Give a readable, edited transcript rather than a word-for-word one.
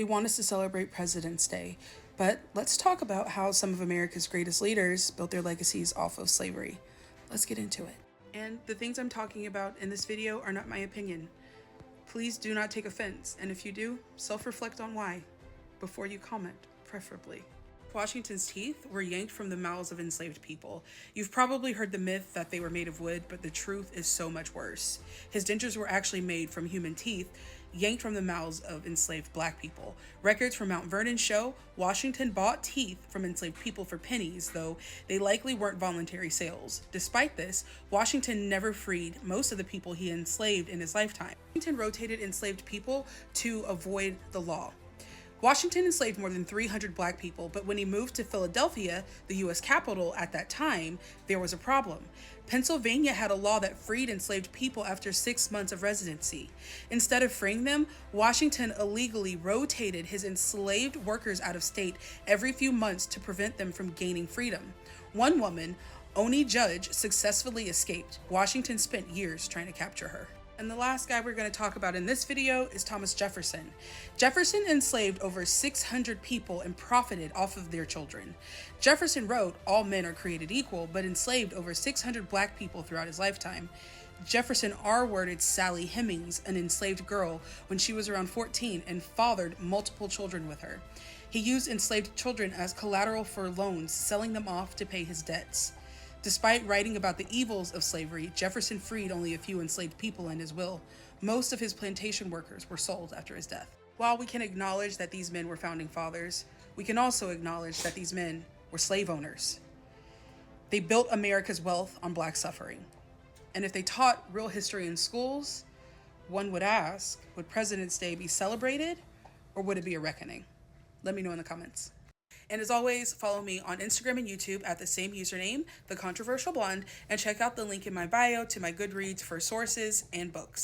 They want us to celebrate President's Day, but let's talk about how some of America's greatest leaders built their legacies off of slavery. Let's get into it. And the things I'm talking about in this video are not my opinion. Please do not take offense, and if you do, self-reflect on why, before you comment, preferably. Washington's teeth were yanked from the mouths of enslaved people. You've probably heard the myth that they were made of wood, but the truth is so much worse. His dentures were actually made from human teeth, yanked from the mouths of enslaved black people. Records from Mount Vernon show Washington bought teeth from enslaved people for pennies, though they likely weren't voluntary sales. Despite this, Washington never freed most of the people he enslaved in his lifetime. Washington rotated enslaved people to avoid the law. Washington enslaved more than 300 black people, but when he moved to Philadelphia, the U.S. capital at that time, there was a problem. Pennsylvania had a law that freed enslaved people after 6 months of residency. Instead of freeing them, Washington illegally rotated his enslaved workers out of state every few months to prevent them from gaining freedom. One woman, Oni Judge, successfully escaped. Washington spent years trying to capture her. And the last guy we're going to talk about in this video is Thomas Jefferson. Jefferson enslaved over 600 people and profited off of their children. Jefferson wrote, "All men are created equal," but enslaved over 600 black people throughout his lifetime. Jefferson R-worded Sally Hemings, an enslaved girl, when she was around 14 and fathered multiple children with her. He used enslaved children as collateral for loans, selling them off to pay his debts. Despite writing about the evils of slavery, Jefferson freed only a few enslaved people in his will. Most of his plantation workers were sold after his death. While we can acknowledge that these men were founding fathers, we can also acknowledge that these men were slave owners. They built America's wealth on black suffering. And if they taught real history in schools, one would ask, would President's Day be celebrated or would it be a reckoning? Let me know in the comments. And as always, follow me on Instagram and YouTube at the same username, The Controversial Blonde, and check out the link in my bio to my Goodreads for sources and books.